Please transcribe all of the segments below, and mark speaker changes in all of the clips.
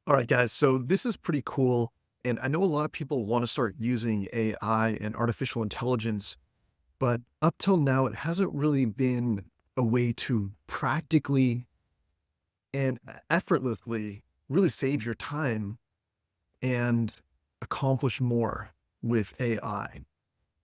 Speaker 1: All right, guys. So this is pretty cool. And I know a lot of people want to start using AI and artificial intelligence, but up till now, it hasn't really been a way to practically and effortlessly really save your time and accomplish more with AI.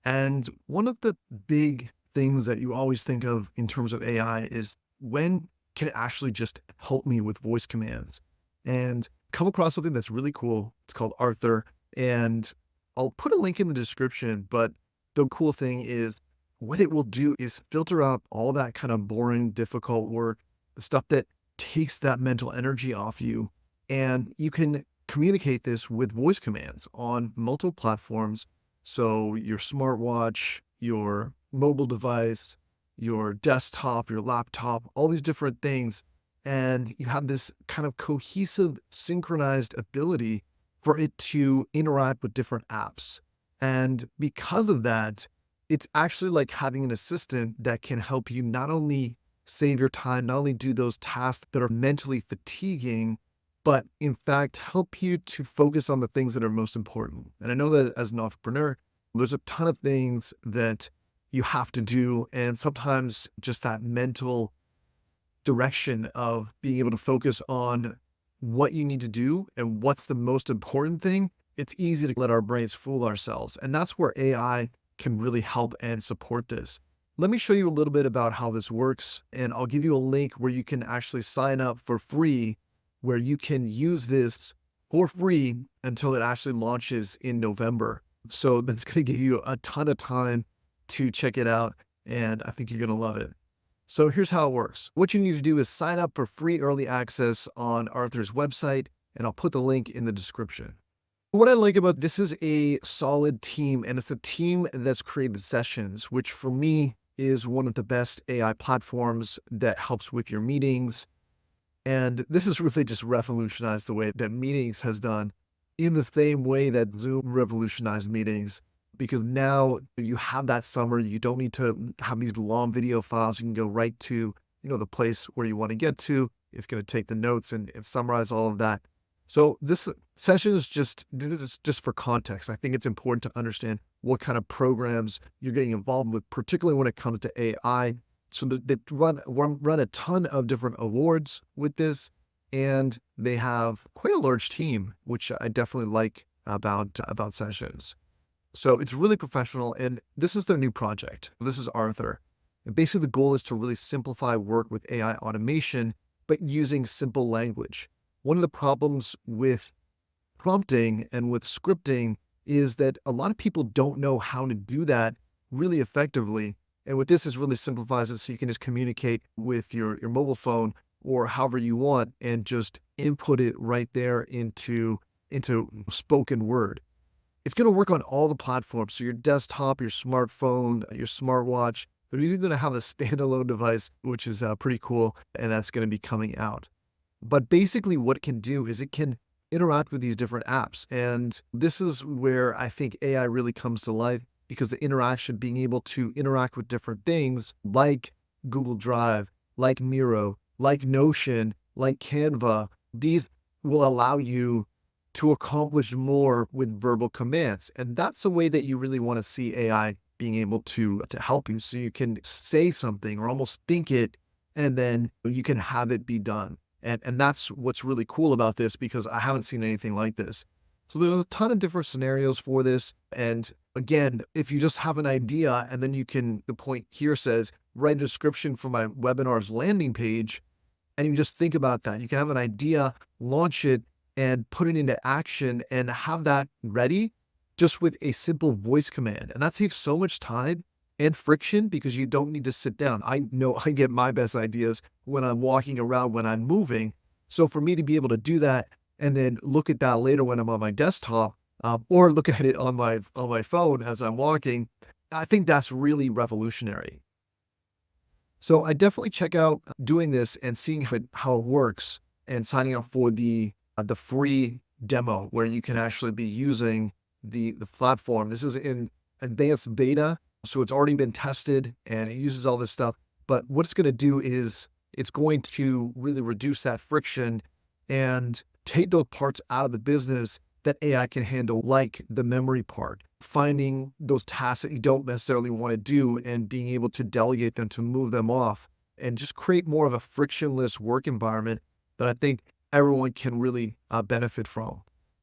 Speaker 1: And one of the big things that you always think of in terms of AI is when can it actually just help me with voice commands? And come across something that's really cool. It's called Arthur. And I'll put a link in the description. But the cool thing is what it will do is filter out all that kind of boring, difficult work, the stuff that takes that mental energy off you. And you can communicate this with voice commands on multiple platforms, so your smartwatch, your mobile device, your desktop, your laptop, all these different things. And you have this kind of cohesive, synchronized ability for it to interact with different apps. And because of that, it's actually like having an assistant that can help you not only save your time, not only do those tasks that are mentally fatiguing, but in fact help you to focus on the things that are most important. And I know that as an entrepreneur, there's a ton of things that you have to do. And sometimes just that mental direction of being able to focus on what you need to do and what's the most important thing, it's easy to let our brains fool ourselves. And that's where AI can really help and support this. Let me show you a little bit about how this works, and I'll give you a link where you can actually sign up for free, where you can use this for free until it actually launches in November. So that's going to give you a ton of time to check it out, and I think you're going to love it. So here's how it works. What you need to do is sign up for free early access on Arthur's website, and I'll put the link in the description. What I like about this is a solid team, and it's a team that's created Sessions, which for me is one of the best AI platforms that helps with your meetings. And this has really just revolutionized the way that meetings has done, in the same way that Zoom revolutionized meetings, because now you have that summary. You don't need to have these long video files. You can go right to, the place where you want to get to. It's going to take the notes and summarize all of that. So this session is just for context. I think it's important to understand what kind of programs you're getting involved with, particularly when it comes to AI. So they run a ton of different awards with this, and they have quite a large team, which I definitely like about Sessions. So it's really professional, and this is their new project. This is Arthur. And basically the goal is to really simplify work with AI automation, but using simple language. One of the problems with prompting and with scripting is that a lot of people don't know how to do that really effectively. And what this is really simplifies it so you can just communicate with your mobile phone or however you want and just input it right there into spoken word. It's going to work on all the platforms. So your desktop, your smartphone, your smartwatch, but you're going to have a standalone device, which is pretty cool. And that's going to be coming out. But basically what it can do is it can interact with these different apps. And this is where I think AI really comes to life, because the interaction, being able to interact with different things like Google Drive, like Miro, like Notion, like Canva, these will allow you to accomplish more with verbal commands. And that's the way that you really want to see AI being able to help you. So you can say something or almost think it, and then you can have it be done. And that's what's really cool about this, because I haven't seen anything like this. So there's a ton of different scenarios for this. And again, if you just have an idea, and then the point here says, write a description for my webinar's landing page, and you just think about that. You can have an idea, launch it, and put it into action and have that ready just with a simple voice command. And that saves so much time and friction, because you don't need to sit down. I know I get my best ideas when I'm walking around, when I'm moving. So for me to be able to do that and then look at that later when I'm on my desktop, or look at it on my phone as I'm walking, I think that's really revolutionary. So I definitely check out doing this and seeing how it works, and signing up for the free demo where you can actually be using the platform. This is in advanced beta, so it's already been tested and it uses all this stuff. But what it's going to do is it's going to really reduce that friction and take those parts out of the business that AI can handle, like the memory part, finding those tasks that you don't necessarily want to do and being able to delegate them to move them off and just create more of a frictionless work environment that I think everyone can really benefit from.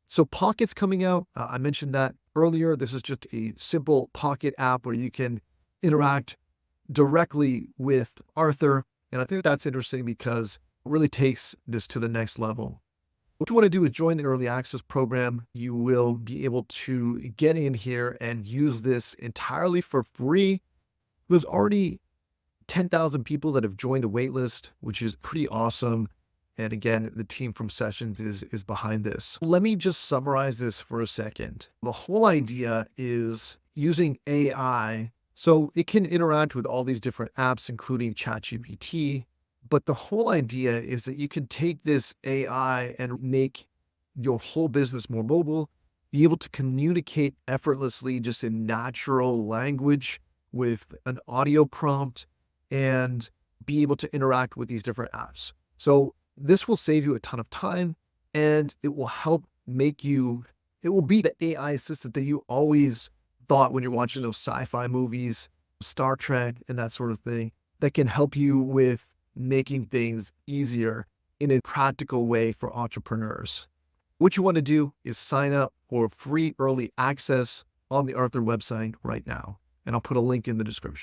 Speaker 1: So Pocket's coming out. I mentioned that earlier. This is just a simple Pocket app where you can interact directly with Arthur. And I think that's interesting because it really takes this to the next level. What you want to do is join the early access program. You will be able to get in here and use this entirely for free. There's already 10,000 people that have joined the waitlist, which is pretty awesome. And again, the team from Sessions is behind this. Let me just summarize this for a second. The whole idea is using AI so it can interact with all these different apps, including ChatGPT. But the whole idea is that you can take this AI and make your whole business more mobile, be able to communicate effortlessly just in natural language with an audio prompt, and be able to interact with these different apps. So this will save you a ton of time, and it will help make you, it will be the AI assistant that you always thought when you're watching those sci-fi movies, Star Trek, and that sort of thing, that can help you with making things easier in a practical way for entrepreneurs. What you want to do is sign up for free early access on the Arthur website right now, and I'll put a link in the description.